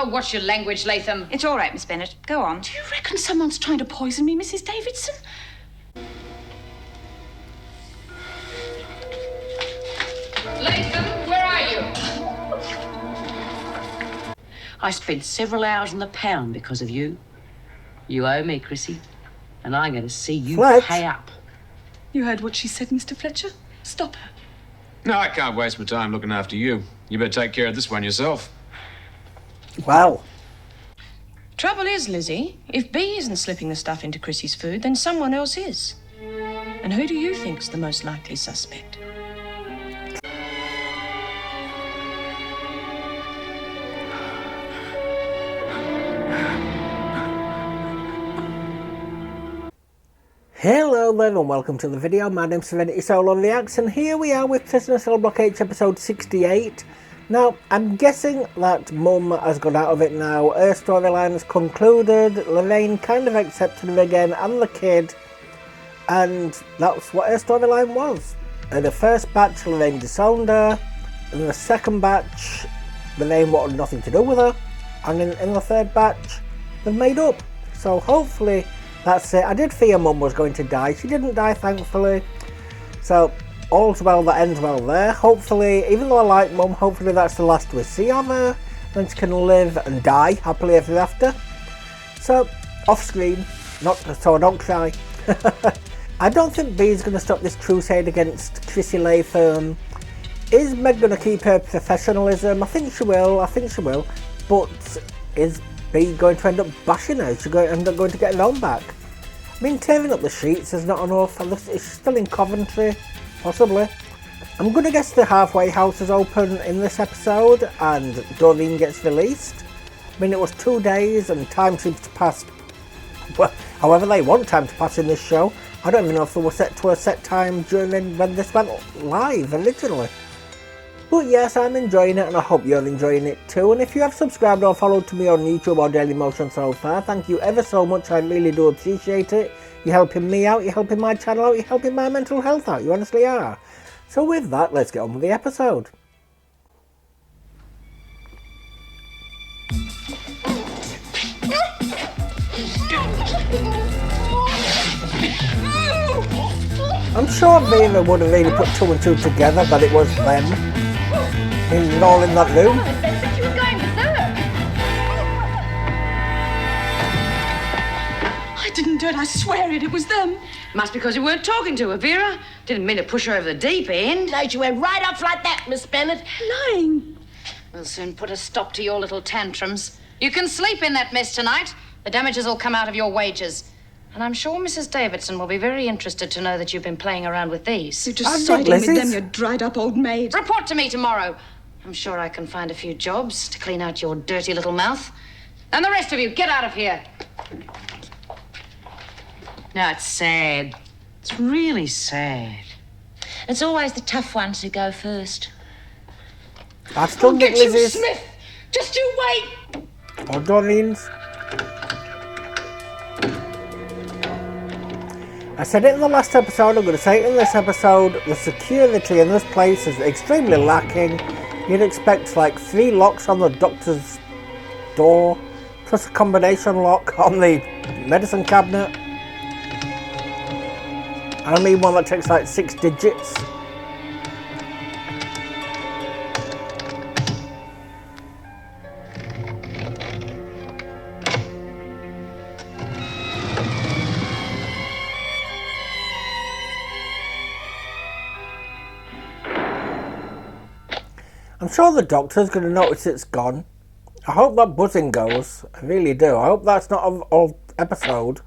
Oh, watch your language, Latham. It's all right, Miss Bennett. Go on. Do you reckon someone's trying to poison me, Mrs. Davidson? Latham, where are you? I spent several hours in the pound because of you. You owe me, Chrissy, and I'm going to see you pay up. You heard what she said, Mr. Fletcher? Stop her. No, I can't waste my time looking after you. You better take care of this one yourself. Wow. Trouble is, Lizzie, if B isn't slipping the stuff into Chrissy's food, then someone else is. And who do you think's the most likely suspect? Hello there and welcome to the video. My name's SerenitySoloREACTS and here we are with Prisoner Cell Block H episode 68. Now, I'm guessing that Mum has got out of it now. Her storyline has concluded. Lorraine kind of accepted him again and the kid. And that's what her storyline was. In the first batch, Lorraine disowned her. In the second batch, Lorraine wanted nothing to do with her. And in the third batch, they've made up. So hopefully that's it. I did fear Mum was going to die. She didn't die, thankfully. So all's well that ends well there. Hopefully, even though I like Mum, hopefully that's the last we see of her. Then she can live and die happily ever after. So, off screen, not so I don't cry. I don't think Bee's going to stop this crusade against Chrissy Latham. Is Meg going to keep her professionalism? I think she will. But is Bee going to end up bashing her? Is she going to end up going to get her own back? I mean, tearing up the sheets is not enough. Is she still in Coventry? Possibly. I'm going to guess the halfway house is open in this episode and Doreen gets released. I mean, it was 2 days and time seems to pass, well, however they want time to pass in this show. I don't even know if they were set to a set time during when this went live originally. But yes, I'm enjoying it and I hope you're enjoying it too. And if you have subscribed or followed to me on YouTube or Dailymotion so far, thank you ever so much. I really do appreciate it. You're helping me out, you're helping my channel out, you're helping my mental health out. You honestly are. So with that, let's get on with the episode. I'm sure Vera would have really put 2 and 2 together that it was them. All in that room. But you were going berserk. I didn't do it, I swear it was them. Must be because you weren't talking to her, Vera. Didn't mean to push her over the deep end. No, she went right off like that, Miss Bennett. Lying. We'll soon put a stop to your little tantrums. You can sleep in that mess tonight. The damages will come out of your wages. And I'm sure Mrs. Davidson will be very interested to know that you've been playing around with these. You're just siding with them, you dried up old maid. Report to me tomorrow. I'm sure I can find a few jobs to clean out your dirty little mouth. And the rest of you, get out of here. No, it's sad. It's really sad. It's always the tough ones who go first. I still Get think you, Lizzie's Smith. Just you wait. or Doreen's. I said it in the last episode, I'm going to say it in this episode. The security in this place is extremely lacking. You'd expect like 3 locks on the doctor's door, plus a combination lock on the medicine cabinet. And I mean one that takes like 6 digits. I'm sure the doctor's going to notice it's gone. I hope that buzzing goes. I really do. I hope that's not an old episode.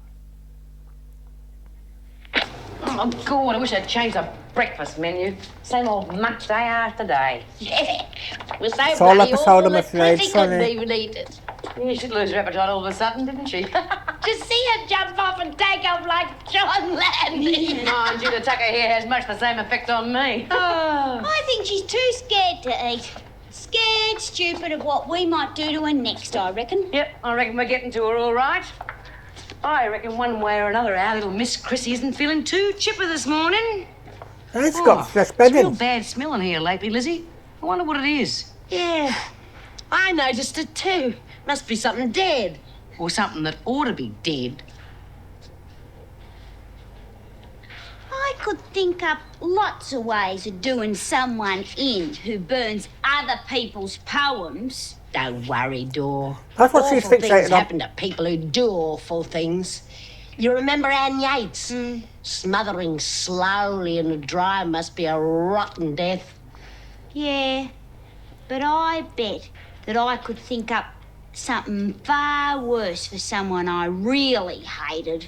Oh, God, I wish I'd changed the breakfast menu. Same old muck day after day. Yeah, we're so It's all bloody episode, awful I'm that afraid, Chrissy couldn't sorry. even eat it. You should lose her appetite all of a sudden, didn't she? To see her jump off and take off like John Landis. Mind you, the tucker here has much the same effect on me. Oh. I think she's too scared to eat. Scared stupid of what we might do to her next, I reckon. Yep, I reckon we're getting to her all right. I reckon one way or another our little Miss Chrissy isn't feeling too chipper this morning. It's got fresh bedding. It's real bad smell in here lately, Lizzie. I wonder what it is. Yeah, I noticed it too. Must be something dead. Or something that ought to be dead. I could think up lots of ways of doing someone in who burns other people's poems. Don't worry, Dor. That's what she's Awful fixated things on. happen to people who do awful things. You remember Anne Yates? Smothering slowly in the dry must be a rotten death. Yeah, but I bet that I could think up something far worse for someone I really hated.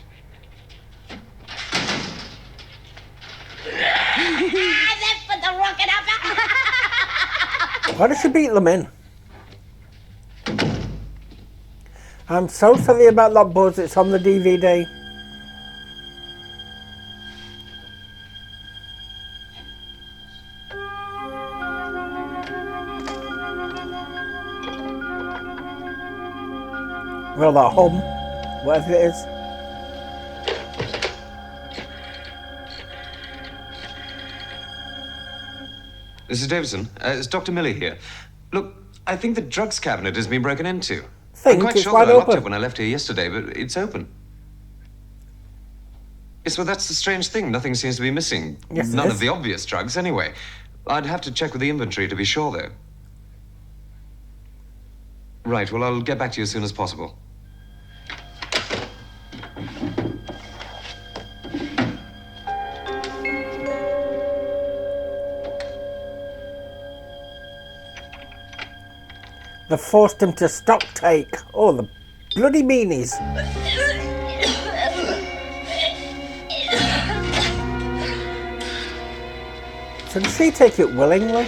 That put the rocket up. Why does she beat them in? I'm so sorry about that, Buzz. It's on the DVD. Well, that hum, whatever it is. Mrs. Davidson, it's Dr. Miller here. Look, I think the drugs cabinet has been broken into. Think I'm quite it's sure wide that I locked open. it when I left here yesterday, but it's open. Yes, well, that's the strange thing. Nothing seems to be missing. Yes, it None is. of the obvious drugs, anyway. I'd have to check with the inventory to be sure, though. Right, well, I'll get back to you as soon as possible. They forced him to stock take. Oh, the bloody meanies. So did she take it willingly?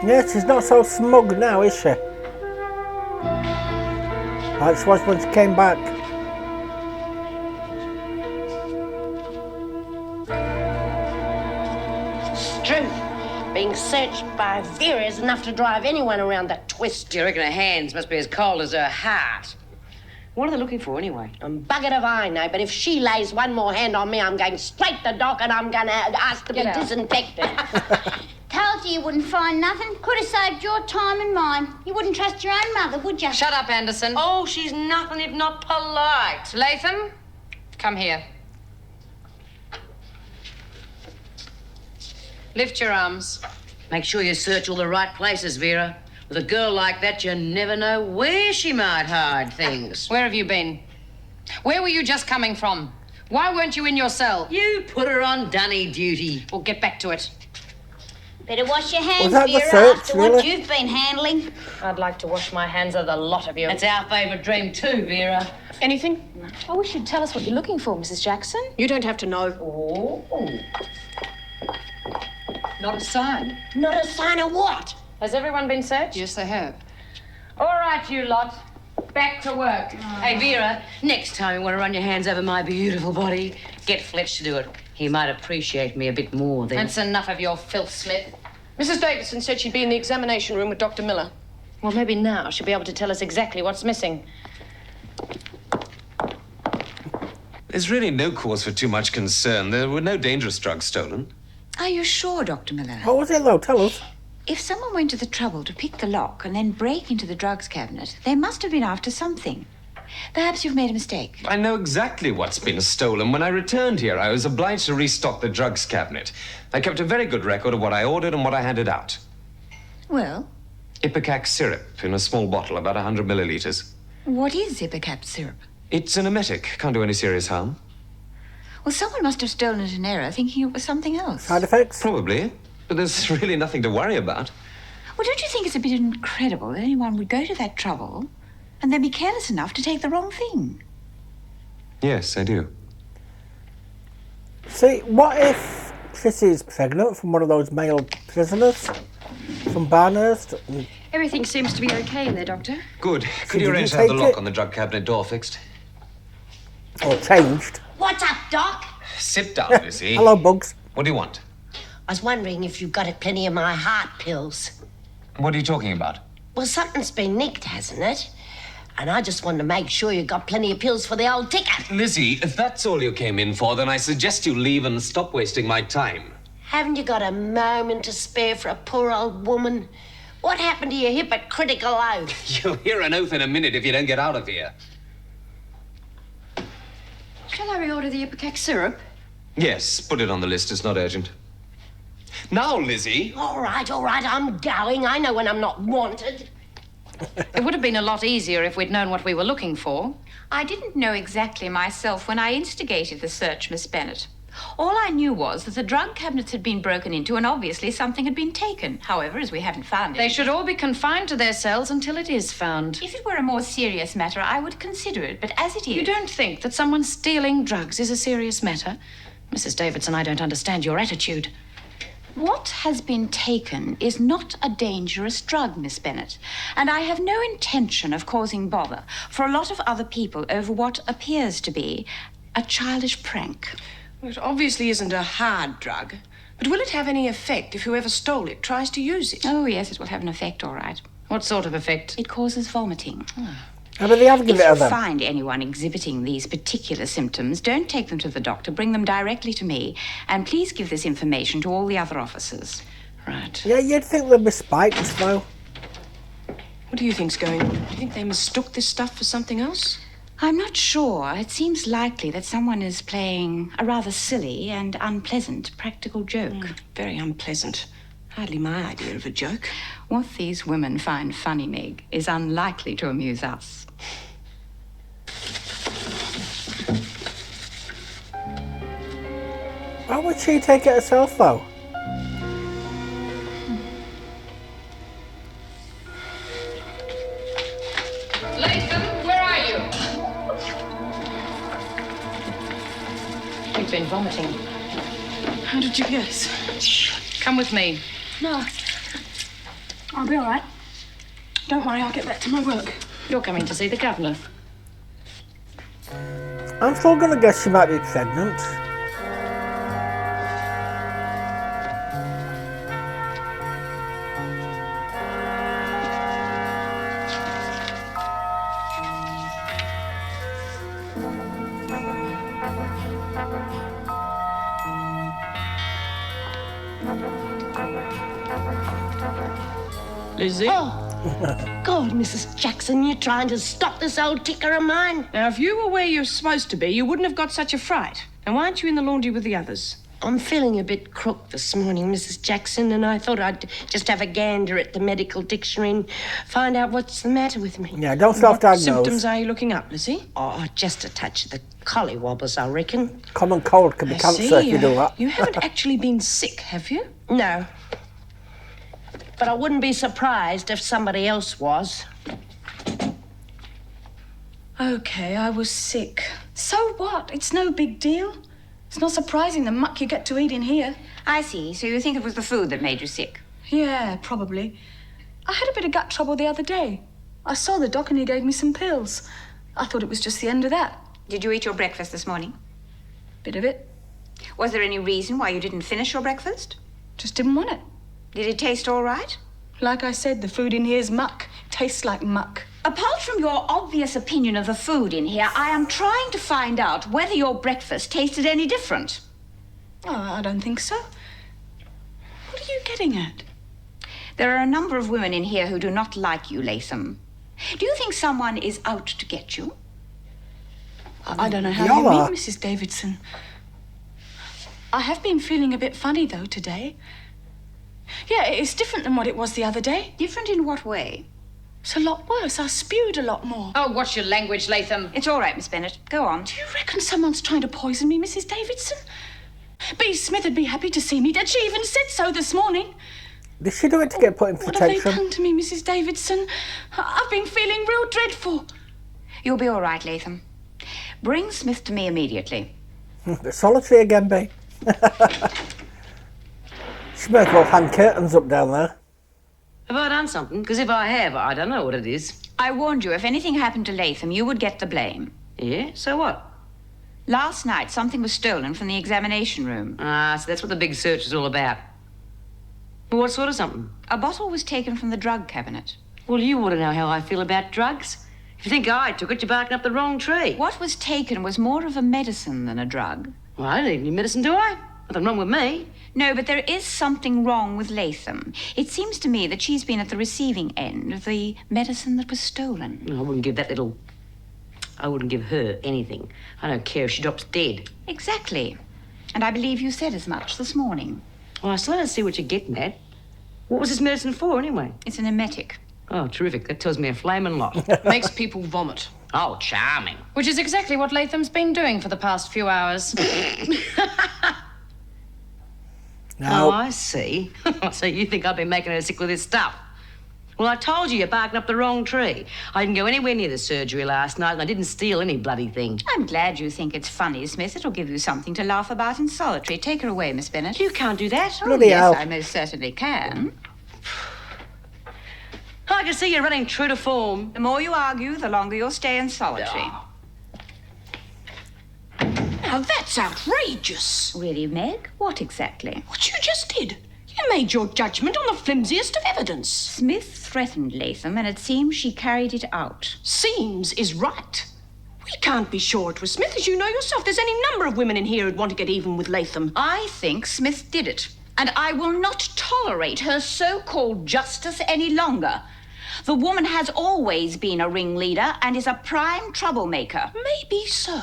Yeah, she's not so smug now, is she? Like she was when she came back. It's true. Being searched by Vera is enough to drive anyone around that twist. Do you reckon her hands must be as cold as her heart? What are they looking for, anyway? Buggered if I know, but if she lays one more hand on me, I'm going straight to dock and I'm going to ask to be Get out. disinfected. Told you wouldn't find nothing. Could have saved your time and mine. You wouldn't trust your own mother, would you? Shut up, Anderson. Oh, she's nothing if not polite. Latham, come here. Lift your arms. Make sure you search all the right places, Vera. With a girl like that, you never know where she might hide things. Where have you been? Where were you just coming from? Why weren't you in your cell? You put her on dunny duty. We'll get back to it. Better wash your hands, Was that the Vera, search, after what really? you've been handling. I'd like to wash my hands of the lot of you. That's our favourite dream too, Vera. Anything? I wish you'd tell us what you're looking for, Mrs. Jackson. You don't have to know. Oh. Not a sign. Not a sign of what? Has everyone been searched? Yes, they have. All right, you lot. Back to work. Hey, Vera, next time you want to run your hands over my beautiful body, get Fletch to do it. He might appreciate me a bit more then. That's enough of your filth, Smith. Mrs. Davidson said she'd be in the examination room with Dr. Miller. Well, maybe now she'll be able to tell us exactly what's missing. There's really no cause for too much concern. There were no dangerous drugs stolen. Are you sure, Dr. Miller? What was it though? Tell us. If someone went to the trouble to pick the lock and then break into the drugs cabinet, they must have been after something. Perhaps you've made a mistake. I know exactly what's been stolen. When I returned here, I was obliged to restock the drugs cabinet. I kept a very good record of what I ordered and what I handed out. Well, Ipecac syrup in a small bottle, about 100 milliliters. what is Ipecac syrup? It's an emetic. Can't do any serious harm. Well, someone must have stolen it in error, thinking it was something else. Side effects? Probably. But there's really nothing to worry about. Well, don't you think it's a bit incredible that anyone would go to that trouble and then be careless enough to take the wrong thing? Yes, I do. See, what if Chrissy's pregnant from one of those male prisoners? from Barnhurst. Everything seems to be okay in there, Doctor. Good. Could did you you arrange to have the take lock it? on the drug cabinet door fixed? Or changed. What's up, Doc? Sit down, Lizzie. Hello, Bugs. What do you want? I was wondering if you've got plenty of my heart pills. What are you talking about? Well, something's been nicked, hasn't it? And I just wanted to make sure you got plenty of pills for the old ticket. Lizzie, if that's all you came in for, then I suggest you leave and stop wasting my time. Haven't you got a moment to spare for a poor old woman? What happened to your hypocritical oath? You'll hear an oath in a minute if you don't get out of here. Shall I reorder the ipecac syrup? Yes, put it on the list. It's not urgent. Now, Lizzie. All right, I'm going. I know when I'm not wanted. It would have been a lot easier if we'd known what we were looking for. I didn't know exactly myself when I instigated the search, Miss Bennet. All I knew was that the drug cabinets had been broken into and obviously something had been taken. However, as we haven't found it... They should all be confined to their cells until it is found. If it were a more serious matter, I would consider it, but as it is... You don't think that someone stealing drugs is a serious matter? Mrs. Davidson, I don't understand your attitude. What has been taken is not a dangerous drug, Miss Bennet, and I have no intention of causing bother for a lot of other people over what appears to be a childish prank. Well, it obviously isn't a hard drug. But will it have any effect if whoever stole it tries to use it? Oh, yes, it will have an effect, all right. What sort of effect? It causes vomiting. How about the other If bit you of them? find anyone exhibiting these particular symptoms, don't take them to the doctor. Bring them directly to me. And please give this information to all the other officers. Right. Yeah, you'd think there'd be spikes, though. What do you think's going on? Do you think they mistook this stuff for something else? I'm not sure. It seems likely that someone is playing a rather silly and unpleasant practical joke. Very unpleasant. Hardly my idea of a joke. What these women find funny, Meg, is unlikely to amuse us. Why would she take it herself, though? Latham, where are you? You've been vomiting. How did you guess? Come with me. No. I'll be all right. Don't worry, I'll get back to my work. You're coming to see the governor. I'm still gonna guess she might be pregnant. Lizzie? Oh, God, Mrs. Jackson, you're trying to stop this old ticker of mine. Now, if you were where you're supposed to be, you wouldn't have got such a fright. And why aren't you in the laundry with the others? I'm feeling a bit crook this morning, Mrs. Jackson, and I thought I'd just have a gander at the medical dictionary and find out what's the matter with me. Yeah, don't What self-diagnose. symptoms are you looking up, Lizzie? Oh, just a touch of the collywobbles, I reckon. Common cold could be cancer if you do that. You haven't actually been sick, have you? No. But I wouldn't be surprised if somebody else was. Okay, I was sick. So what? It's no big deal. It's not surprising the muck you get to eat in here. I see. So you think it was the food that made you sick? Yeah, probably. I had a bit of gut trouble the other day. I saw the doc and he gave me some pills. I thought it was just the end of that. Did you eat your breakfast this morning? Bit of it. Was there any reason why you didn't finish your breakfast? Just didn't want it. Did it taste all right? Like I said, the food in here's muck. Tastes like muck. Apart from your obvious opinion of the food in here, I am trying to find out whether your breakfast tasted any different. Oh, I don't think so. What are you getting at? There are a number of women in here who do not like you, Latham. Do you think someone is out to get you? I don't know how Y'all you mean, are. Mrs. Davidson. I have been feeling a bit funny, though, today. Yeah, it's different than what it was the other day. Different in what way? It's a lot worse. I spewed a lot more. Oh, watch your language, Latham. It's all right, Miss Bennet. Go on. Do you reckon someone's trying to poison me, Mrs. Davidson? B. Smith would be happy to see me dead. She even said so this morning. Did she do it to get put in What have they protection? done to me, Mrs. Davidson? I've been feeling real dreadful. You'll be all right, Latham. Bring Smith to me immediately. The solitary again, babe. She might as well hang curtains up down there. Have I done something? Because if I have, I don't know what it is. I warned you, if anything happened to Latham, you would get the blame. Yeah? So what? Last night, something was stolen from the examination room. Ah, so that's what the big search is all about. Well, what sort of something? A bottle was taken from the drug cabinet. Well, you ought to know how I feel about drugs. If you think I took it, you're barking up the wrong tree. What was taken was more of a medicine than a drug. Well, I don't need any medicine, do I? Nothing wrong with me. No, but there is something wrong with Latham. It seems to me that she's been at the receiving end of the medicine that was stolen. I wouldn't give her anything. I don't care if she drops dead. Exactly. And I believe you said as much this morning. Well, I still don't see what you're getting at. What was this medicine for, anyway? It's an emetic. Oh, terrific. That tells me a flaming lot. Makes people vomit. Oh, charming. Which is exactly what Latham's been doing for the past few hours. Now, Oh, I see. So you think I've been making her sick with this stuff? Well, I told you you're barking up the wrong tree. I didn't go anywhere near the surgery last night, and I didn't steal any bloody thing. I'm glad you think it's funny, Smith. It'll give you something to laugh about in solitary. Take her away, Miss Bennet. You can't do that. Bloody hell. Yes, I most certainly can. I can see you're running true to form. The more you argue, the longer you'll stay in solitary. Now, that's outrageous. Really, Meg? What exactly? What you just did. You made your judgment on the flimsiest of evidence. Smith threatened Latham, and it seems she carried it out. Seems is right. We can't be sure it was Smith, as you know yourself. There's any number of women in here who'd want to get even with Latham. I think Smith did it, and I will not tolerate her so-called justice any longer. The woman has always been a ringleader and is a prime troublemaker. Maybe so,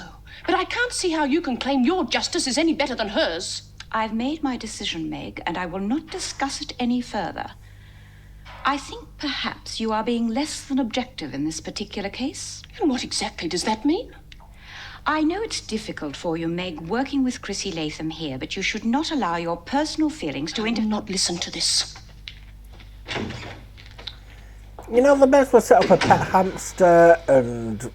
but I can't see how you can claim your justice is any better than hers. I've made my decision, Meg, and I will not discuss it any further. I think perhaps you are being less than objective in this particular case. And what exactly does that mean? I know it's difficult for you, Meg, working with Chrissy Latham here, but you should not allow your personal feelings to I will not listen to this. you know, the best was set up a pet hamster and,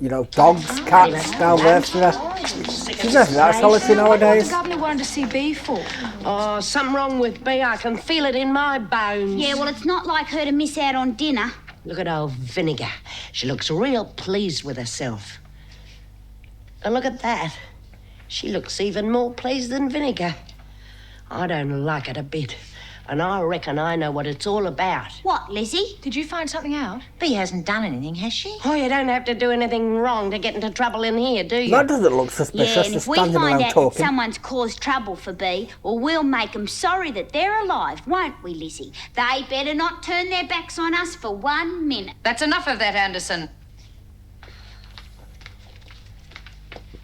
you know, dogs, cats down there. She's nothing that solitary nowadays. The governor wanted to see B for. Oh, something wrong with me. I can feel it in my bones. Yeah, well, it's not like her to miss out on dinner. Look at old Vinegar. She looks real pleased with herself. And look at that. She looks even more pleased than Vinegar. I don't like it a bit. And I reckon I know what it's all about. What, Lizzie? Did you find something out? Bea hasn't done anything, has she? Oh, you don't have to do anything wrong to get into trouble in here, do you? That doesn't look suspicious. Yeah, and They're if we standing find around out that talking. someone's caused trouble for B, well, we'll make them sorry that they're alive, won't we, Lizzie? They better not turn their backs on us for 1 minute. That's enough of that, Anderson.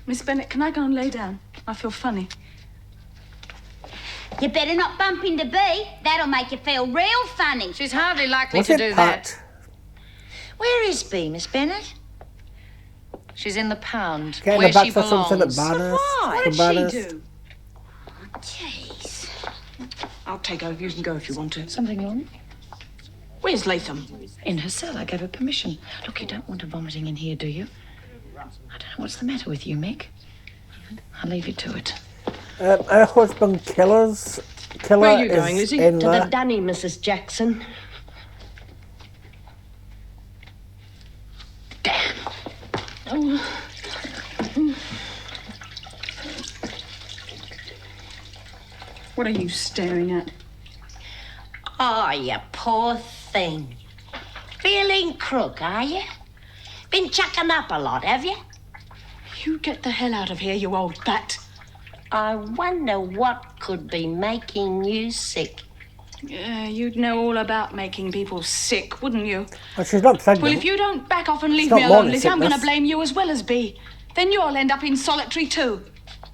Miss Bennet, can I go and lay down? I feel funny. You better not bump into B. That'll make you feel real funny. She's hardly likely Was to it do Pat? that. Where is Bea, Miss Bennet? She's in the pound, Getting where her back she for something at belongs. Banners. What for did Banners. she do? Jeez. I'll take over. You can go if you want to. Something wrong? Where's Latham? In her cell. I gave her permission. Look, you don't want her vomiting in here, do you? I don't know what's the matter with you, Mick. I'll leave you to it. Her husband Killer Where are you is going, Lizzie? in To there. the dunny, Mrs. Jackson. What are you staring at? Oh, you poor thing. Feeling crook, are you? Been chucking up a lot, have you? You get the hell out of here, you old bat. I wonder what could be making you sick. Yeah, you'd know all about making people sick, wouldn't you? Well, she's not pregnant. Well, if you don't back off and leave It's me not alone, morning Lizzie, I'm going to sickness. blame you as well as Bea. Then you'll end up in solitary too.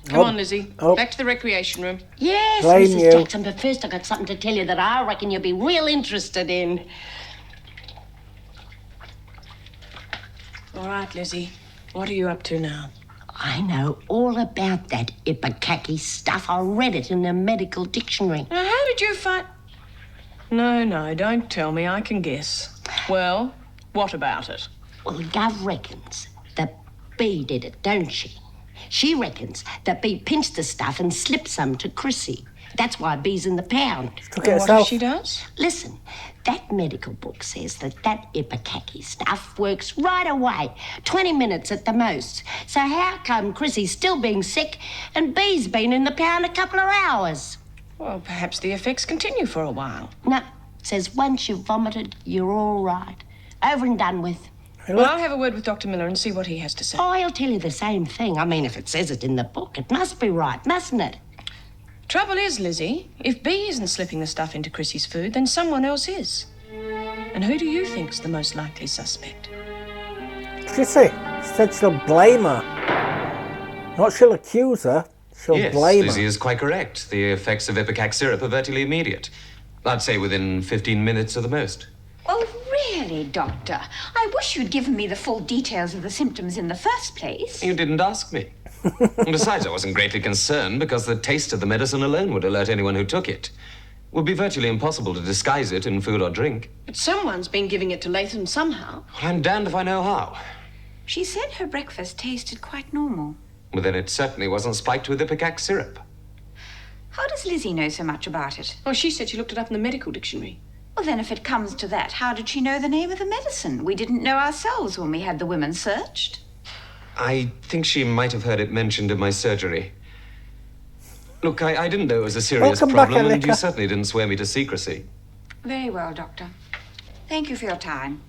Come Oh. on, Lizzie. Oh. Back to the recreation room. Yes, Blame Mrs. you. Jackson, but first I got something to tell you that I reckon you'll be real interested in. All right, Lizzie. What are you up to now? I know all about that ipecac stuff. I read it in the medical dictionary. Now, how did you find... No, don't tell me. I can guess. Well, what about it? Well, Gov reckons that Bea did it, don't she? She reckons that Bea pinched the stuff and slipped some to Chrissy. That's why Bee's in the pound. Took it What herself. if she does? Listen, that medical book says that ipecac stuff works right away, 20 minutes at the most. So how come Chrissy's still being sick and Bee's been in the pound a couple of hours? Well, perhaps the effects continue for a while. No, says once you've vomited, you're all right. Over and done with. Well, I'll have a word with Dr. Miller and see what he has to say. Oh, he'll tell you the same thing. I mean, if it says it in the book, it must be right, mustn't it? Trouble is, Lizzie, if Bee isn't slipping the stuff into Chrissy's food, then someone else is. And who do you think's the most likely suspect? Chrissy said she'll blame her. Not she'll accuse her, she'll Yes, blame Lizzie her. is quite correct. The effects of ipecac syrup are virtually immediate. I'd say within 15 minutes at the most. Oh, really, Doctor? I wish you'd given me the full details of the symptoms in the first place. You didn't ask me. And besides, I wasn't greatly concerned because the taste of the medicine alone would alert anyone who took it. It would be virtually impossible to disguise it in food or drink. But someone's been giving it to Latham somehow. Well, I'm damned if I know how. She said her breakfast tasted quite normal. Well, then it certainly wasn't spiked with ipecac syrup. How does Lizzie know so much about it? Oh, she said she looked it up in the medical dictionary. Well, then, if it comes to that, how did she know the name of the medicine? We didn't know ourselves when we had the women searched. I think she might have heard it mentioned in my surgery. Look, I didn't know it was a serious Welcome back, problem, and you Elika. certainly didn't swear me to secrecy. Very well, Doctor. Thank you for your time.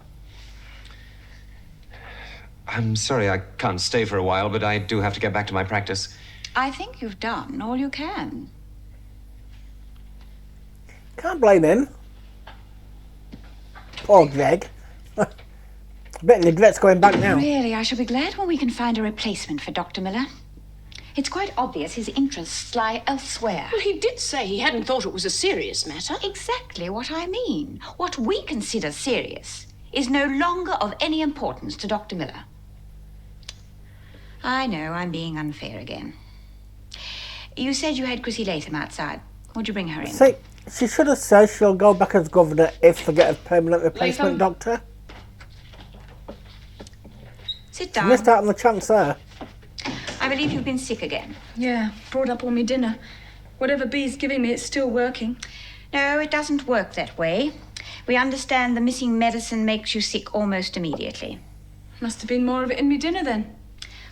I'm sorry I can't stay for a while, but I do have to get back to my practice. I think you've done all you can. Can't blame him. Poor Greg. Bet he regrets going back now. Really, I shall be glad when we can find a replacement for Dr. Miller. It's quite obvious his interests lie elsewhere. Well, he did say he hadn't thought it was a serious matter. Exactly what I mean. What we consider serious is no longer of any importance to Dr. Miller. I know, I'm being unfair again. You said you had Chrissy Latham outside. Would you bring her in? See, she should have said she'll go back as governor if they get a permanent replacement Latham. doctor. Sit She down. missed out on the chance there. I believe you've been sick again. Yeah, brought up all my dinner. Whatever Bee's giving me, it's still working. No, it doesn't work that way. We understand the missing medicine makes you sick almost immediately. Must have been more of it in me dinner then.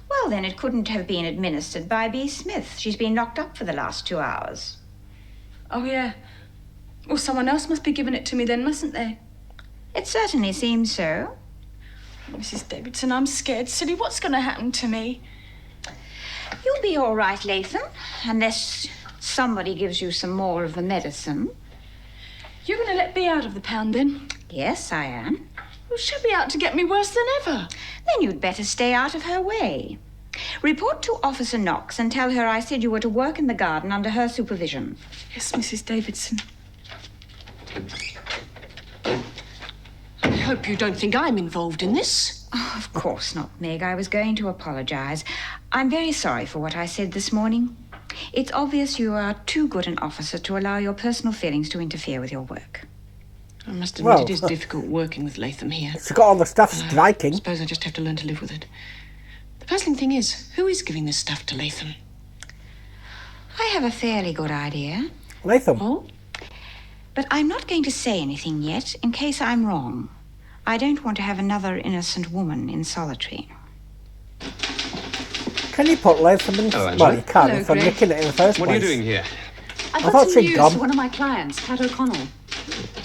Well, then it couldn't have been administered by Bee Smith. She's been knocked up for the last 2 hours. Oh, yeah. Well, someone else must be giving it to me then, mustn't they? It certainly seems so. Mrs. Davidson, I'm scared silly. What's going to happen to me? You'll be all right, Latham, unless somebody gives you some more of the medicine. You're going to let Bee out of the pound then? Yes, I am. Well, she'll be out to get me worse than ever. Then you'd better stay out of her way. Report to Officer Knox and tell her I said you were to work in the garden under her supervision. Yes, Mrs. Davidson. I hope you don't think I'm involved in this. Oh, of course not, Meg. I was going to apologize. I'm very sorry for what I said this morning. It's obvious you are too good an officer to allow your personal feelings to interfere with your work. I must admit Well, it is difficult working with Latham here. She's got all the staff striking. I suppose I just have to learn to live with it. The puzzling thing is, who is giving this stuff to Latham? I have a fairly good idea, Latham. Oh? but I'm not going to say anything yet in case I'm wrong. I don't want to have another innocent woman in solitary. Can you put Latham in? Hello, Well, Angela. you can't Hello, for Greg. nicking it in the first What place. are you doing here? I've I got thought some she'd news gone. for one of my clients, Pat O'Connell.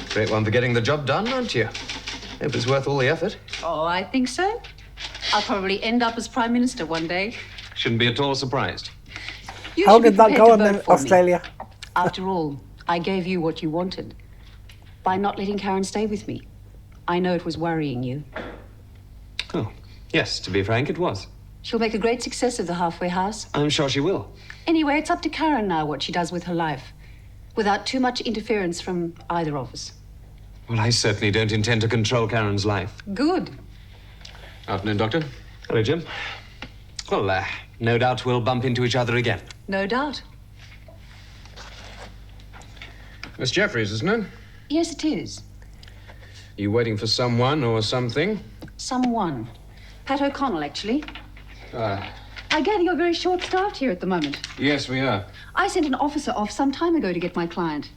Great one for getting the job done, aren't you? It was worth all the effort. Oh, I think so. I'll probably end up as Prime Minister one day. Shouldn't be at all surprised. You How should be did that prepared go to in vote then, for me. Australia? After all, I gave you what you wanted. By not letting Karen stay with me. I know it was worrying you. Oh, yes, to be frank, it was. She'll make a great success of the halfway house. I'm sure she will. Anyway, it's up to Karen now what she does with her life. Without too much interference from either of us. Well, I certainly don't intend to control Karen's life. Good. Afternoon, Doctor. Hello, Jim. Well, no doubt we'll bump into each other again. No doubt. Miss Jeffries, isn't it? Yes, it is. Are you waiting for someone or something? Someone. Pat O'Connell, actually. I gather you're very short-staffed here at the moment. Yes, we are. I sent an officer off some time ago to get my client.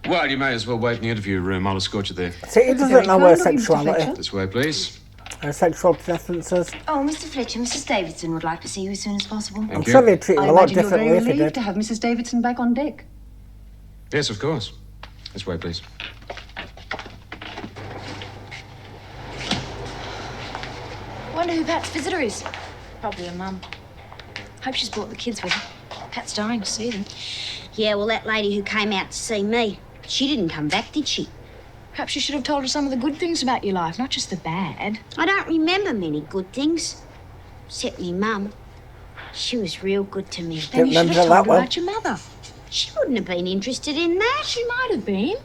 Well, you may as well wait in the interview room. I'll escort you there. See, he doesn't know her sexuality. This way, please. Her sexual preferences. Oh, Mr. Fletcher, Mrs. Davidson would like to see you as soon as possible. I'm sure they'd treat him I a lot imagine you're differently very if he relieved did. to have Mrs. Davidson back on deck. Yes, of course. This way, please. Wonder who Pat's visitor is. Probably her mum. Hope she's brought the kids with her. Pat's dying to see them. Yeah, well, that lady who came out to see me, she didn't come back, did she? Perhaps you should have told her some of the good things about your life, not just the bad. I don't remember many good things. Except me mum. She was real good to me. Then you should have told her about your mother. She wouldn't have been interested in that. She might have been.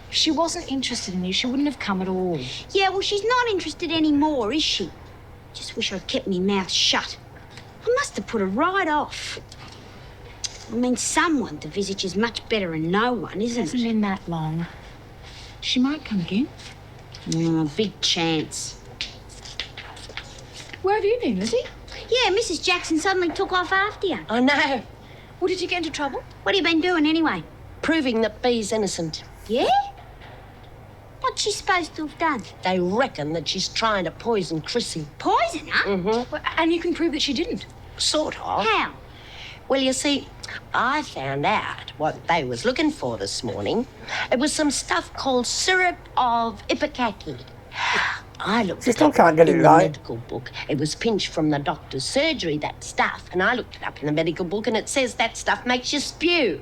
If she wasn't interested in you, she wouldn't have come at all. Yeah, well, she's not interested anymore, is she? Just wish I'd kept my mouth shut. I must have put her right off. I mean, someone to visit is much better than no one, isn't it? Hasn't been that long. She might come again. Big chance. Where have you been, Lizzie? Yeah, Mrs. Jackson suddenly took off after you. I know. Well, did you get into trouble? What have you been doing anyway? Proving that Bee's innocent. Yeah? What's she supposed to have done? They reckon that she's trying to poison Chrissy. Poison her? Mm-hmm. Well, and you can prove that she didn't. Sort of. How? Well, you see, I found out what they was looking for this morning. It was some stuff called syrup of ipecac. I looked She it still up can't get it in right. the medical book. It was pinched from the doctor's surgery, that stuff. And I looked it up in the medical book, and it says that stuff makes you spew.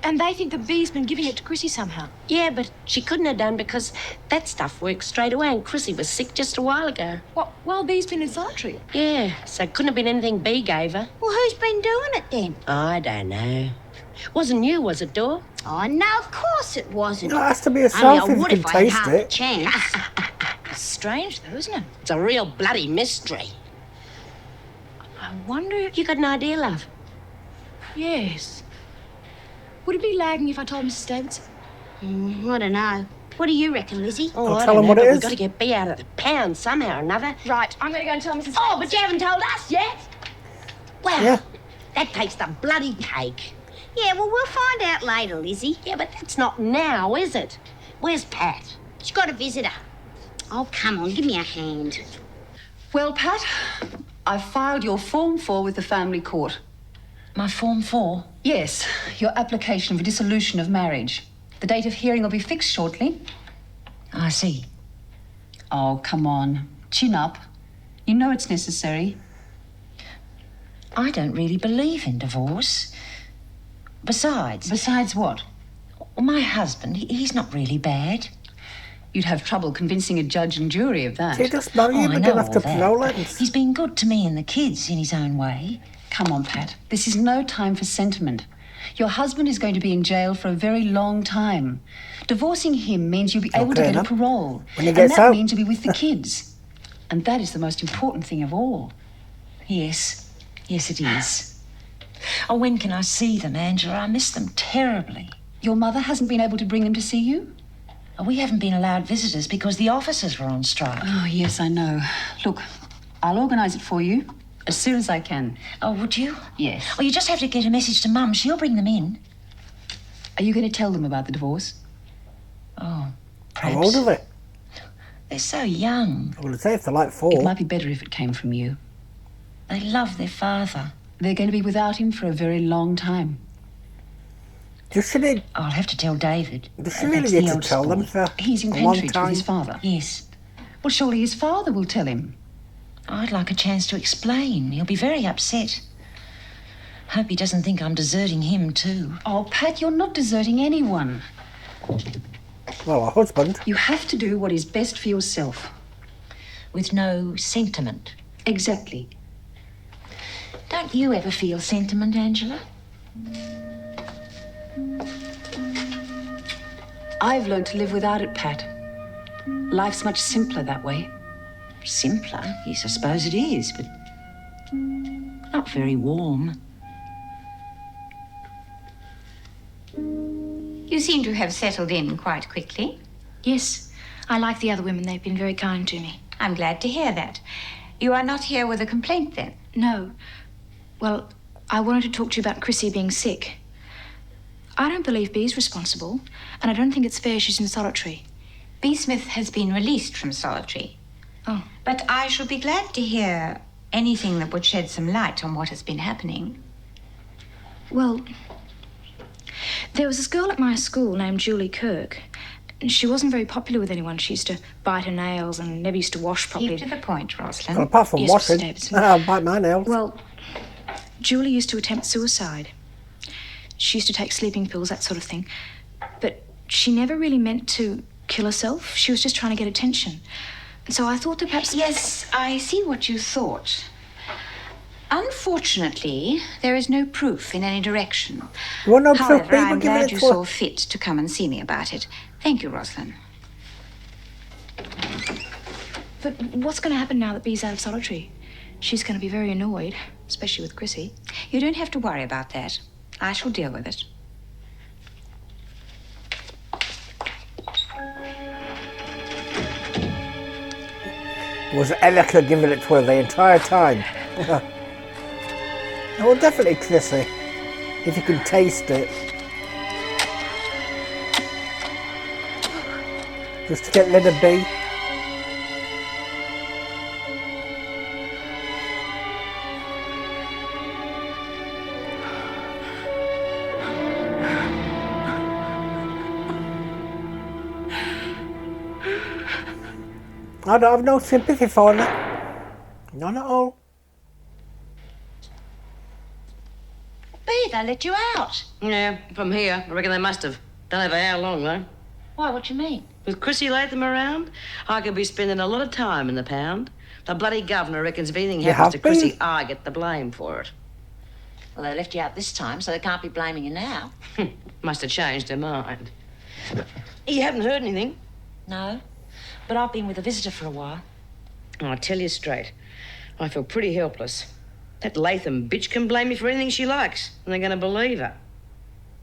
And they think that Bee's been giving it to Chrissy somehow. Yeah, but she couldn't have done because that stuff works straight away, and Chrissy was sick just a while ago. What? Well, Bee's been in solitary. Yeah, so it couldn't have been anything Bee gave her. Well, who's been doing it then? I don't know. Wasn't you, was it, Dor? Oh, no, of course it wasn't. No, it has to be herself Only I if you would can if I had taste half a it. chance. It's strange, though, isn't it? It's a real bloody mystery. I wonder if... You got an idea, love? Yes. Would it be lagging if I told Mrs. Davidson? I don't know. What do you reckon, Lizzie? Oh, I'll I tell don't him know, what it but is. we've got to get Bee out of the pound somehow or another. Right, I'm going to go and tell Mrs. Oh, but you haven't told us yet. Well, Yeah. that takes the bloody cake. Yeah, well, we'll find out later, Lizzie. Yeah, but that's not now, is it? Where's Pat? She's got a visitor. Oh, come on, give me a hand. Well, Pat, I've filed your Form 4 with the family court. My Form 4? Yes, your application for dissolution of marriage. The date of hearing will be fixed shortly. I see. Oh, come on. Chin up. You know it's necessary. I don't really believe in divorce. Besides, Besides what? my husband, he's not really bad. You'd have trouble convincing a judge and jury of that. She just marry him I and know don't have to all that. know lens. He's been good to me and the kids in his own way. Come on, Pat. This is no time for sentiment. Your husband is going to be in jail for a very long time. Divorcing him means you'll be able to Okay, get a then. parole. When he And gets that out. means you'll be with the kids. And that is the most important thing of all. Yes, yes, it is. Oh, when can I see them, Angela? I miss them terribly. Your mother hasn't been able to bring them to see you? Oh, we haven't been allowed visitors because the officers were on strike. Oh, yes, I know. Look, I'll organise it for you as soon as I can. Oh, would you? Yes. Oh, you just have to get a message to Mum. She'll bring them in. Are you going to tell them about the divorce? Oh, How perhaps. old are they? They're so young. I would say if they're like It 4. might be better if it came from you. They love their father. They're going to be without him for a very long time. Does she need... I'll have to tell David. Does she really need to tell them for He's in a long Pentridge with his time? father. Yes. Well, surely his father will tell him. I'd like a chance to explain. He'll be very upset. Hope he doesn't think I'm deserting him too. Oh, Pat, you're not deserting anyone. Well, her husband. You have to do what is best for yourself. With no sentiment. Exactly. Don't you ever feel sentiment, Angela? I've learned to live without it, Pat. Life's much simpler that way. Simpler? Yes, I suppose it is, but not very warm. You seem to have settled in quite quickly. Yes. I like the other women. They've been very kind to me. I'm glad to hear that. You are not here with a complaint, then? No. Well, I wanted to talk to you about Chrissy being sick. I don't believe Bee's responsible, and I don't think it's fair she's in solitary. B. Smith has been released from solitary. Oh. But I shall be glad to hear anything that would shed some light on what has been happening. Well, there was this girl at my school named Julie Kirk. She wasn't very popular with anyone. She used to bite her nails and never used to wash properly. Keep to the point, Rosalind. Well, apart from Yes, washing, Mr. Davidson. I'll bite my nails. Well, Julie used to attempt suicide. She used to take sleeping pills, that sort of thing. But she never really meant to kill herself. She was just trying to get attention. And so I thought that perhaps... Yes, I see what you thought. Unfortunately, there is no proof in any direction. You want no proof? However, People I'm giving glad it you to her. saw fit to come and see me about it. Thank you, Rosalind. But what's going to happen now that Bee's out of solitary? She's going to be very annoyed, especially with Chrissy. You don't have to worry about that. I shall deal with it. Was Ellica giving it to her the entire time? Well, definitely Chrissy, if you can taste it. Just to get rid of B. I don't have no sympathy for her. None at all. B, they let you out. Yeah, from here. I reckon they must have. Don't know for how long, though. Why, what you mean? With Chrissy Latham around, I could be spending a lot of time in the pound. The bloody governor reckons if anything You happens to have been? Chrissy, I get the blame for it. Well, they left you out this time, so they can't be blaming you now. Must have changed her mind. You haven't heard anything? No, but I've been with a visitor for a while. I tell you straight, I feel pretty helpless. That Latham bitch can blame me for anything she likes, and they're going to believe her.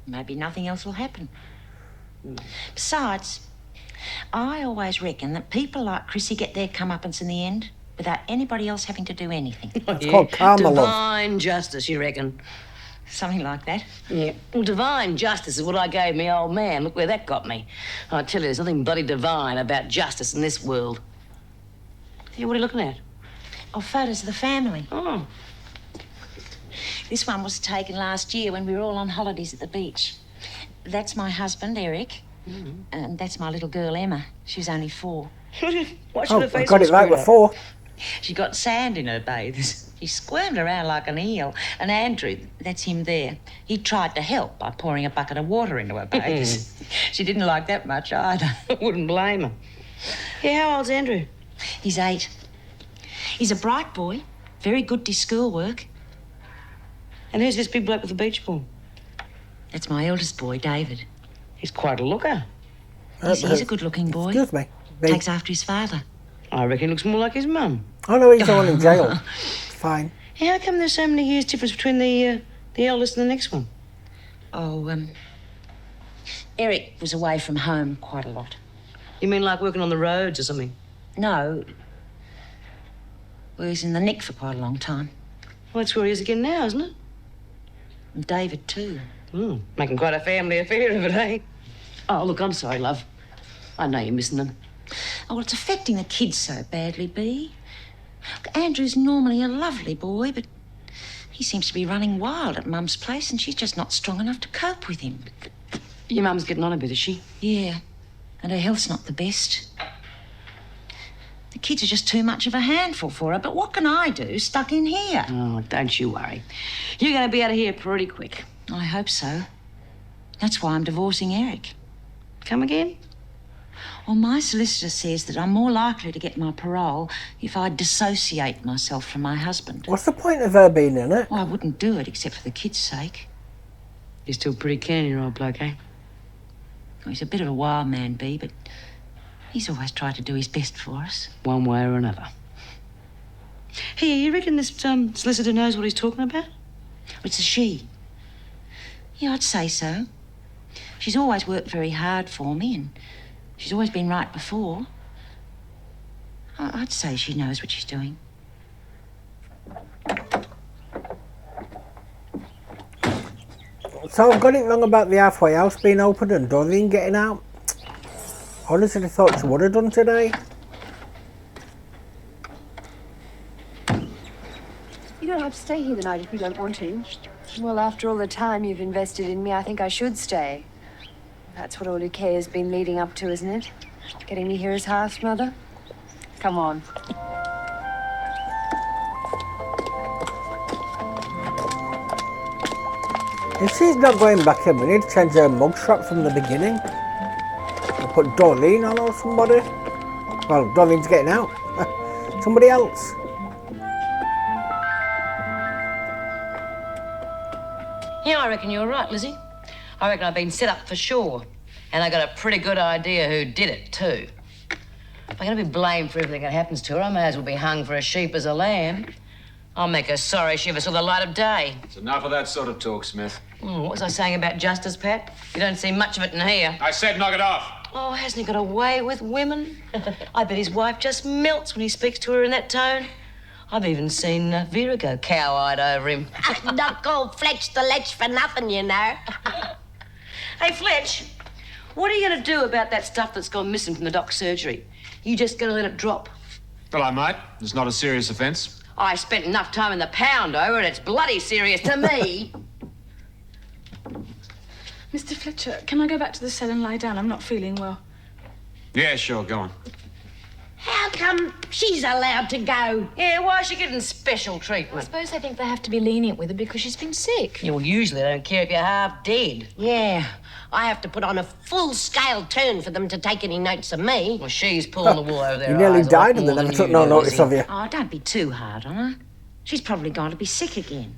Maybe nothing else will happen. Besides, I always reckon that people like Chrissy get their comeuppance in the end without anybody else having to do anything. It's called karma, love. Divine justice, you reckon? Something like that. Yeah. Well, divine justice is what I gave me old man. Look where that got me. I tell you, there's nothing bloody divine about justice in this world. Hey, what are you looking at? Oh, photos of the family. Oh. This one was taken last year when we were all on holidays at the beach. That's my husband, Eric. And that's my little girl, Emma. She was only 4. What's Oh, her face I got all it right screwed up? before. She got sand in her bathes. She squirmed around like an eel. And Andrew, that's him there, he tried to help by pouring a bucket of water into her bathes. She didn't like that much either. I wouldn't blame her. Yeah, how old's Andrew? He's 8. He's a bright boy, very good to schoolwork. And who's this big bloke with the beach ball? That's my eldest boy, David. He's quite a looker. Yes, he's a good-looking boy. Excuse me. Takes after his father. I reckon he looks more like his mum. Oh no, he's the one in jail. It's fine. How come there's so many years difference between the eldest and the next one? Oh, Eric was away from home quite a lot. You mean like working on the roads or something? No. Well, he's in the nick for quite a long time. Well, that's where he is again now, isn't it? And David, too. Making quite a family affair of it, eh? Oh, look, I'm sorry, love. I know you're missing them. Oh, well, it's affecting the kids so badly, Bea. Look, Andrew's normally a lovely boy, but he seems to be running wild at Mum's place, and she's just not strong enough to cope with him. Your mum's getting on a bit, is she? Yeah, and her health's not the best. The kids are just too much of a handful for her, but what can I do stuck in here? Oh, don't you worry. You're going to be out of here pretty quick. I hope so. That's why I'm divorcing Eric. Come again? Well, my solicitor says that I'm more likely to get my parole if I dissociate myself from my husband. What's the point of her being in it? Well, I wouldn't do it except for the kids' sake. You're still pretty keen on your old bloke, eh? Well, he's a bit of a wild man, Bea, but he's always tried to do his best for us. One way or another. Hey, you reckon this solicitor knows what he's talking about? It's a she. Yeah, I'd say so. She's always worked very hard for me, and she's always been right before. I'd say she knows what she's doing. So I've got it wrong about the halfway house being open and Doreen getting out. Honestly, I thought she would have done today. You don't have to stay here tonight if you don't want to. Well, after all the time you've invested in me, I think I should stay. That's what all your care has been leading up to, isn't it? Getting me here as house mother? Come on. If she's not going back in, we need to change her mugshot from the beginning. We'll put Doreen on or somebody. Well, Doreen's getting out. Somebody else. Yeah, I reckon you're right, Lizzie. I reckon I've been set up for sure. And I got a pretty good idea who did it, too. If I'm going to be blamed for everything that happens to her, I may as well be hung for a sheep as a lamb. I'll make her sorry she ever saw the light of day. It's enough of that sort of talk, Smith. What was I saying about justice, Pat? You don't see much of it in here. I said knock it off. Oh, hasn't he got a way with women? I bet his wife just melts when he speaks to her in that tone. I've even seen Vera go cow-eyed over him. Not called Fletch the Lech for nothing, you know. Hey, Fletch, what are you going to do about that stuff that's gone missing from the doc's surgery? You just going to let it drop? Well, I might. It's not a serious offence. I spent enough time in the pound over it. It's bloody serious to me. Mr. Fletcher, can I go back to the cell and lie down? I'm not feeling well. Yeah, sure, go on. How come she's allowed to go? Yeah, why is she getting special treatment? I suppose they think they have to be lenient with her because she's been sick. Yeah, well, usually they don't care if you're half dead. Yeah, I have to put on a full-scale turn for them to take any notice of me. Well, she's pulling the wool over their You nearly eyes a died lot and they more never than took you no do, notice Lizzie. of you. Oh, don't be too hard on her. She's probably going to be sick again.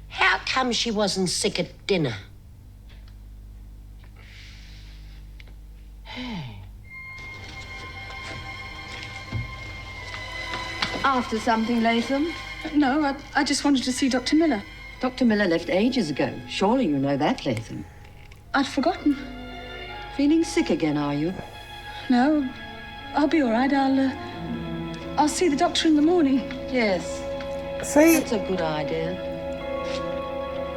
How come she wasn't sick at dinner? After something, Latham? No, I just wanted to see Dr. Miller. Dr. Miller left ages ago. Surely you know that, Latham. I'd forgotten. Feeling sick again, are you? No, I'll be all right. I'll see the doctor in the morning. Yes. See, That's a good idea.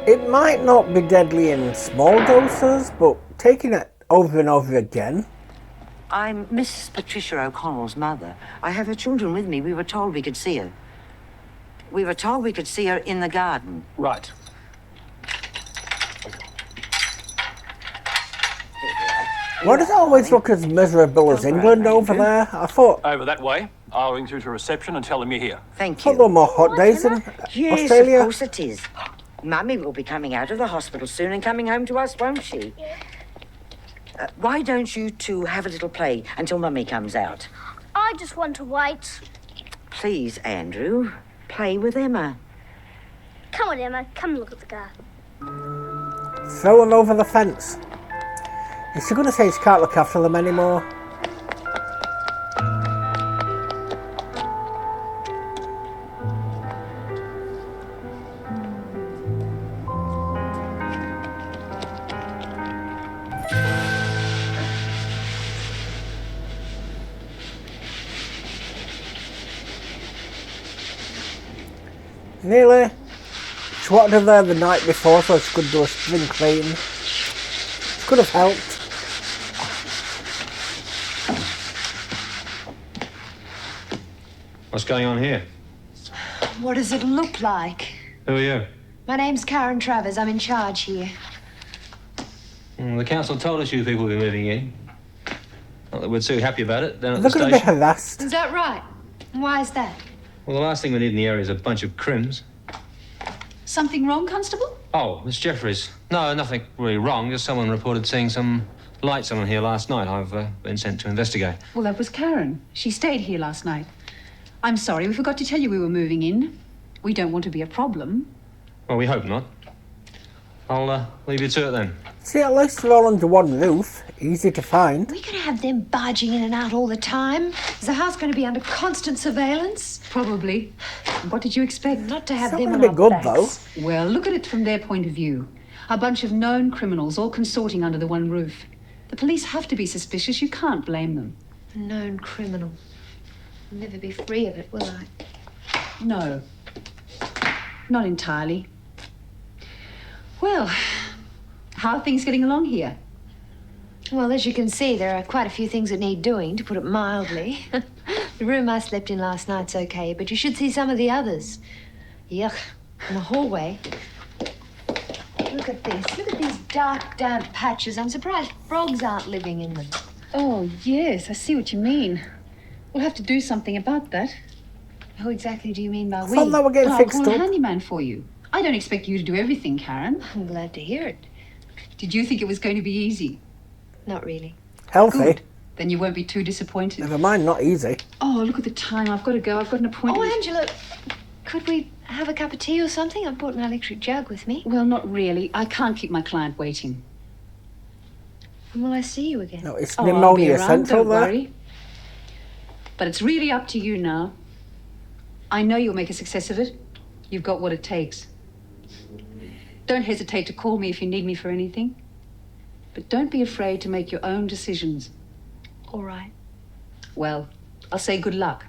it might not be deadly in small doses, but taking it over and over again. I'm Mrs. Patricia O'Connell's mother. I have her children with me. We were told we could see her. We were told we could see her in the garden. Right. Why does it always look as miserable as England over there? I thought Over that way. I'll ring through to reception and tell them you're here. Thank there were more hot days in Yes, Australia. of course it is. Mummy will be coming out of the hospital soon and coming home to us, won't she? Why don't you two have a little play until Mummy comes out? I just want to wait. Please, Andrew, play with Emma. Come on, Emma. Come look at the garden. Throwing over the fence. Is she going to say she can't look after them anymore? Nearly. She wanted her there the night before so she could do a spring clean. She could have helped. What's going on here? What does it look like? Who are you? My name's Karen Travers. I'm in charge here. The council told us you people were moving in. Not that we're too happy about it down at They're the going to be station. harassed. Is that right? Why is that? Well, the last thing we need in the area is a bunch of crims. Something wrong, Constable? Oh, Miss Jeffries. No, nothing really wrong. Just someone reported seeing some lights on here last night. I've been sent to investigate. Well, that was Karen. She stayed here last night. I'm sorry, we forgot to tell you we were moving in. We don't want to be a problem. Well, we hope not. I'll leave you to it then. See, at least they're all under one roof. Easy to find. We're going to have them barging in and out all the time. Is the house going to be under constant surveillance? Probably. What did you expect? Not to have It's them not on gonna be our good, backs. Well, look at it from their point of view. A bunch of known criminals all consorting under the one roof. The police have to be suspicious. You can't blame them. A known criminal. I'll never be free of it, will I? No. Not entirely. Well, How are things getting along here? Well, as you can see, there are quite a few things that need doing, to put it mildly. The room I slept in last night's okay, but you should see some of the others. Yuck. In the hallway. Look at this. Look at these dark, damp patches. I'm surprised frogs aren't living in them. Oh, yes, I see what you mean. We'll have to do something about that. Who exactly do you mean by we? thought they were getting Well, fixed I'll call up. a handyman for you. I don't expect you to do everything, Karen. I'm glad to hear it. Did you think it was going to be easy? Not really. Healthy. Good. Then you won't be too disappointed. Never mind, not easy. Oh, look at the time. I've got to go. I've got an appointment. Oh, Angela, could we have a cup of tea or something? I've brought my electric jug with me. Well, not really. I can't keep my client waiting. When will I see you again? No, it's Oh, I'll be pneumonia around, central don't there. worry. But it's really up to you now. I know you'll make a success of it. You've got what it takes. Don't hesitate to call me if you need me for anything. But don't be afraid to make your own decisions. All right. Well, I'll say good luck.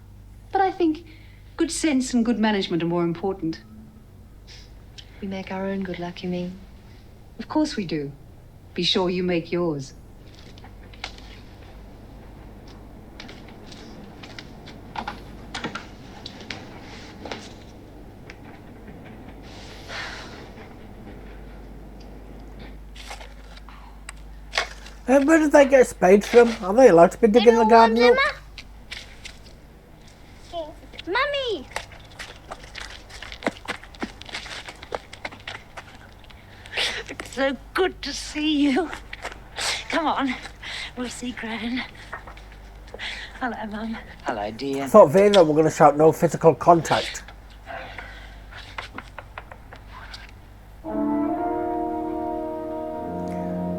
But I think good sense and good management are more important. We make our own good luck, you mean? Of course we do. Be sure you make yours. Where did they get spades from? Are they allowed to be digging the garden up? Mummy! It's so good to see you. Come on, we'll see Gran. Hello, Mum. Hello, dear. I thought Vera were going to shout no physical contact.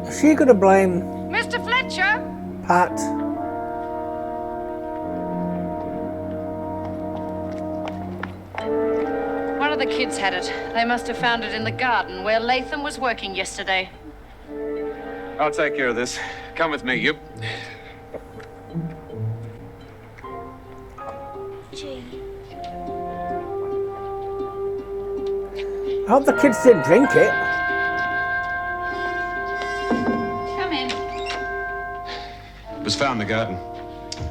Is she going to blame Mr. Fletcher! Pat? One of the kids had it. They must have found it in the garden where Latham was working yesterday. I'll take care of this. Come with me, you. I hope the kids didn't drink it. Come in. It was found in the garden.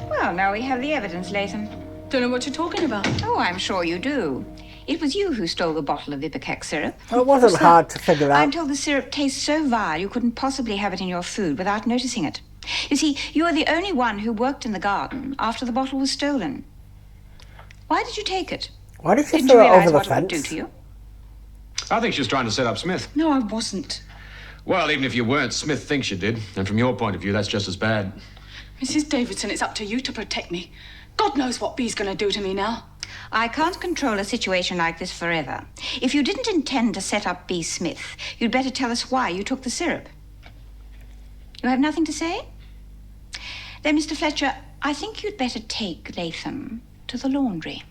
Well, now we have the evidence, Latham. Don't know what you're talking about. Oh, I'm sure you do. It was you who stole the bottle of ipecac syrup. It wasn't hard to figure I'm out. told the syrup tastes so vile you couldn't possibly have it in your food without noticing it. You see, you are the only one who worked in the garden after the bottle was stolen. Why did you take it? Why did she Didn't you throw it realize over the what it would do fence? to you? I think she was trying to set up Smith. No, I wasn't. Well, even if you weren't, Smith thinks you did. And from your point of view, that's just as bad. Mrs. Davidson, it's up to you to protect me. God knows what Bee's going to do to me now. I can't control a situation like this forever. If you didn't intend to set up B. Smith, you'd better tell us why you took the syrup. You have nothing to say? Then, Mr. Fletcher, I think you'd better take Latham to the laundry.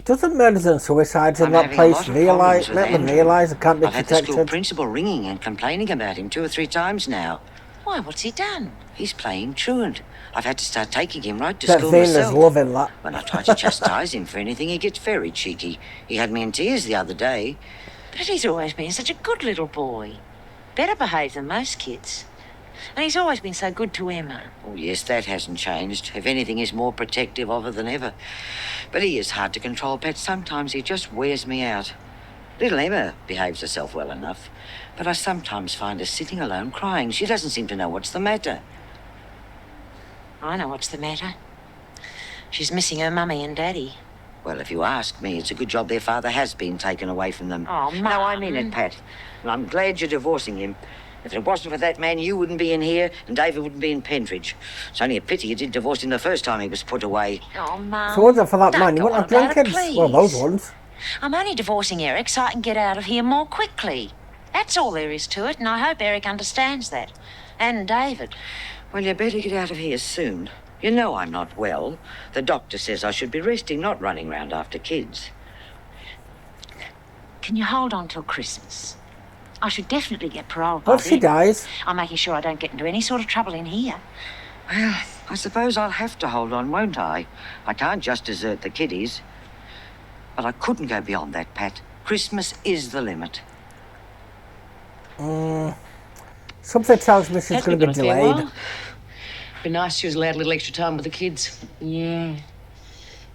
Doesn't murders and suicides in I'm that having a place lot of realise, problems with make them Andrew. realise it can't be I've had the school protected? principal ringing and complaining about him 2 or 3 times now. Why, what's he done? He's playing truant. I've had to start taking him right to That school Vena's myself. loving that. When I try to chastise him for anything, he gets very cheeky. He had me in tears the other day. But he's always been such a good little boy. Better behaved than most kids. And he's always been so good to Emma. Oh, yes, that hasn't changed. If anything, he's more protective of her than ever. But he is hard to control, Pat. Sometimes he just wears me out. Little Emma behaves herself well enough, but I sometimes find her sitting alone crying. She doesn't seem to know what's the matter. I know what's the matter. She's missing her mummy and daddy. Well, if you ask me, it's a good job their father has been taken away from them. Oh, Mum. No, I mean it, Pat. And I'm glad you're divorcing him. If it wasn't for that man, you wouldn't be in here, and David wouldn't be in Pentridge. It's only a pity you did divorce him the first time he was put away. Oh, Mum. So wasn't for that Don't man, you go wouldn't have on about drunk it, kids. please. Well, those ones. I'm only divorcing Eric so I can get out of here more quickly. That's all there is to it, and I hope Eric understands that. And David. Well, you better get out of here soon. You know I'm not well. The doctor says I should be resting, not running round after kids. Can you hold on till Christmas? I should definitely get parole by What if she then. dies? I'm making sure I don't get into any sort of trouble in here. Well, I suppose I'll have to hold on, won't I? I can't just desert the kiddies. But I couldn't go beyond that, Pat. Christmas is the limit. Something tells me she's going to be delayed. Be nice if she was allowed a little extra time with the kids. Yeah.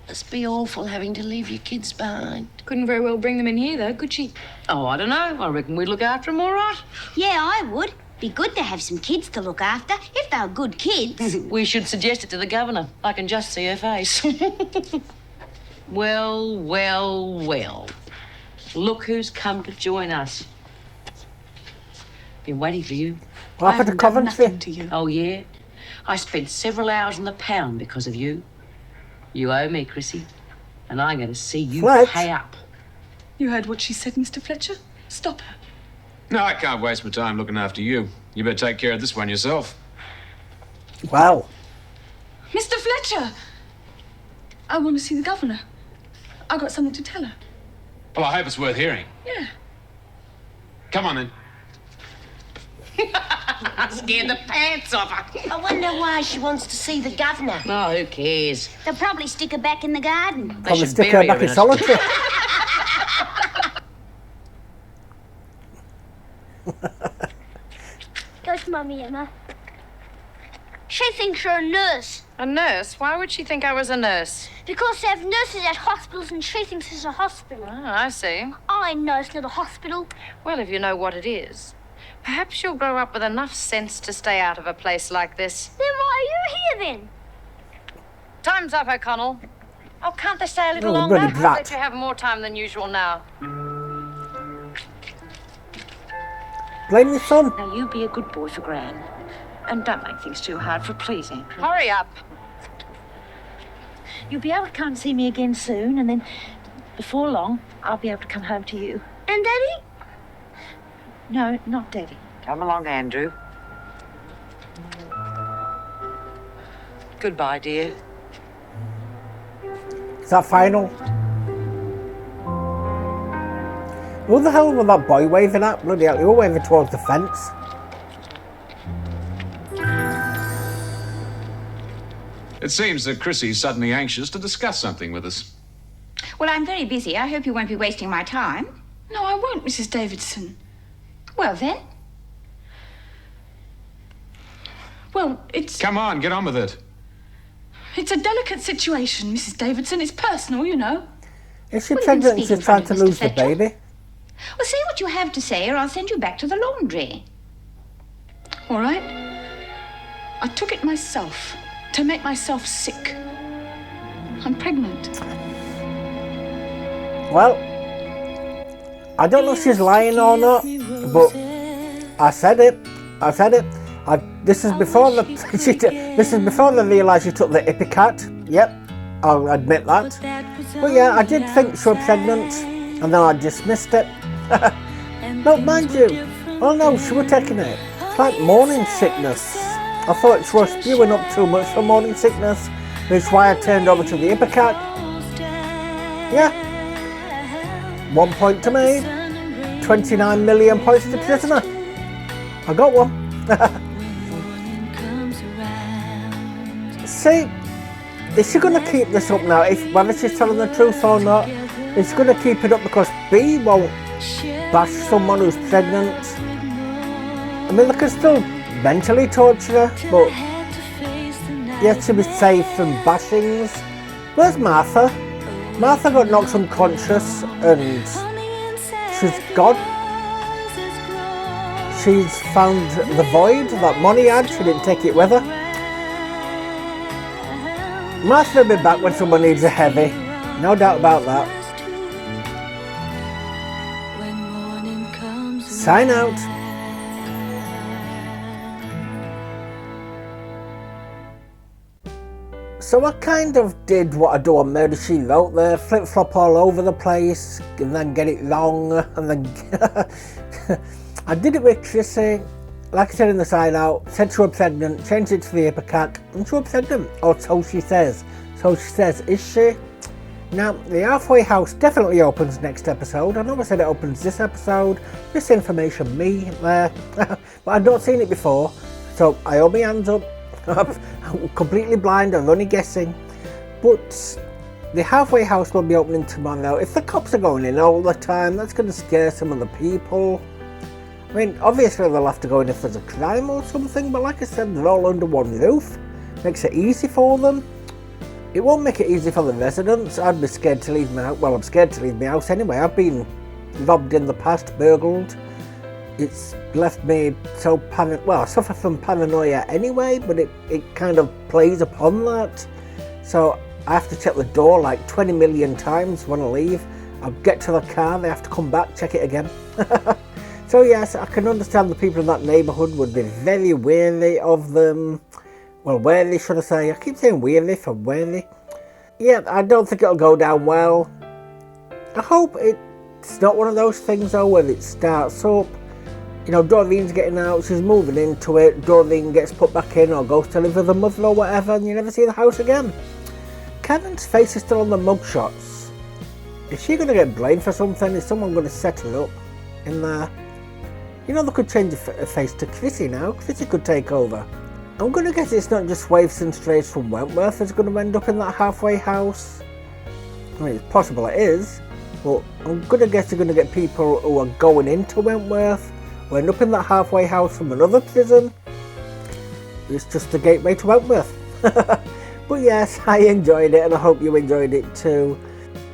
Must be awful having to leave your kids behind. Couldn't very well bring them in here, though, could she? Oh, I don't know. I reckon we'd look after them all right. Yeah, I would. Be good to have some kids to look after, if they were good kids. We should suggest it to the governor. I can just see her face. Well, well, well. Look who's come to join us. Been waiting for you. What happened to Coventry? To you. Oh, yeah? I spent several hours on the pound because of you. You owe me, Chrissy. And I'm going to see you pay up. You heard what she said, Mr. Fletcher? Stop her. No, I can't waste my time looking after you. You better take care of this one yourself. Well. Mr. Fletcher! I want to see the governor. I've got something to tell her. Well, I hope it's worth hearing. Yeah. Come on, then. Scared the pants off her. I wonder why she wants to see the governor. Oh, who cares? They'll probably stick her back in the garden. Probably stick her back in solitary. Go to Mummy, Emma. She thinks you're a nurse. A nurse? Why would she think I was a nurse? Because they have nurses at hospitals and she thinks it's a hospital. Oh, I see. I know it's not a hospital. Well, if you know what it is, perhaps you'll grow up with enough sense to stay out of a place like this. Then why are you here then? Time's up, O'Connell. Oh, can't they stay a little Oh, longer? bloody I'll brat. let you have more time than usual now. Blame your son. Now, you be a good boy for Gran. And don't make things too hard for please, Andrew. Hurry up. You'll be able to come and see me again soon, and then before long, I'll be able to come home to you. And Daddy? No, not Daddy. Come along, Andrew. Goodbye, dear. Is that final? Who the hell was that boy waving at? Bloody hell, you were waving towards the fence. It seems that Chrissy's suddenly anxious to discuss something with us. Well, I'm very busy. I hope you won't be wasting my time. No, I won't, Mrs. Davidson. Well, then. Well, it's Come on, get on with it. a delicate situation, Mrs. Davidson. It's personal, you know. Is she Well, you can pregnant and speak she's in front trying to of Mr. lose the Fletcher. baby? Well, say what you have to say, or I'll send you back to the laundry. All right? I took it myself to make myself sick. I'm pregnant. Well, I don't know if she's lying or not, but I said it. This is before this is before they realised she took the Ipecac. Yep, I'll admit that. But yeah, I did think she was pregnant, and then I dismissed it. No, mind you. Oh no, she was taking it. It's like morning sickness. I thought she was spewing up too much for morning sickness, which is why I turned over to the Ipecac. Yeah. 1 point to me. 29 million points to prisoner. I got one. See, is she going to keep this up now? Whether she's telling the truth or not, is she going to keep it up because B won't bash someone who's pregnant? I mean, they can still mentally torture her, but yet to be safe from bashings. Where's Martha? Martha got knocked unconscious and she's gone. She's found the void that Money had, she didn't take it with her. Martha will be back when someone needs a heavy, no doubt about that. Sign out. So I kind of did what I do on Murder She Wrote there, flip-flop all over the place, and then get it wrong, and then... I did it with Chrissy, like I said in the sign out, said she was pregnant, changed it to the Ipecac, and she was pregnant, or so she says. So she says, is she? Now, the halfway house definitely opens next episode. I know I said it opens this episode, misinformation me there, but I've not seen it before, so I hold my hands up. I'm completely blind, I'm only guessing. But the halfway house will be opening tomorrow. If the cops are going in all the time, that's going to scare some of the people. I mean, obviously they'll have to go in if there's a crime or something, but like I said, they're all under one roof. Makes it easy for them. It won't make it easy for the residents. I'd be scared to leave my house. Well, I'm scared to leave my house anyway. I've been robbed in the past, burgled. It's left me so I suffer from paranoia anyway, but it kind of plays upon that. So I have to check the door like 20 million times when I leave. I'll get to the car, they have to come back, check it again. So yes, I can understand the people in that neighbourhood would be very wary of them. Well, wary should I say. I keep saying weary for wary. Yeah, I don't think it'll go down well. I hope it's not one of those things though where it starts up. You know, Doreen's getting out, she's moving into it, Doreen gets put back in or goes to live with her mother or whatever, and you never see the house again. Karen's face is still on the mugshots. Is she going to get blamed for something? Is someone going to set her up in there? You know, they could change her face to Chrissy now. Chrissy could take over. I'm going to guess it's not just waifs and strays from Wentworth that's going to end up in that halfway house. I mean, it's possible it is, but I'm going to guess you're going to get people who are going into Wentworth, who end up in that halfway house from another prison. It's just the gateway to Wentworth. But yes, I enjoyed it and I hope you enjoyed it too.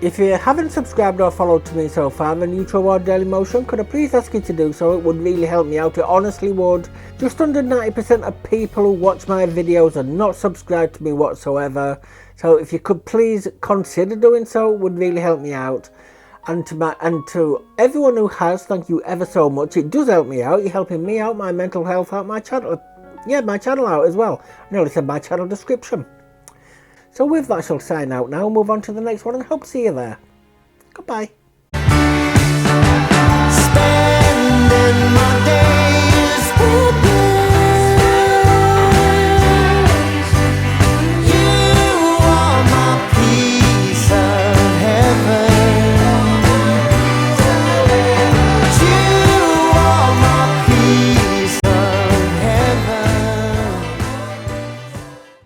If you haven't subscribed or followed to me so far on YouTube or Dailymotion, could I please ask you to do so? It would really help me out, it honestly would. Just under 90% of people who watch my videos are not subscribed to me whatsoever. So if you could please consider doing so, it would really help me out. And to everyone who has, thank you ever so much. It does help me out. You're helping me out, my mental health out, my channel. Yeah, my channel out as well. I nearly said my channel description. So with that, I shall sign out now and move on to the next one and hope to see you there. Goodbye.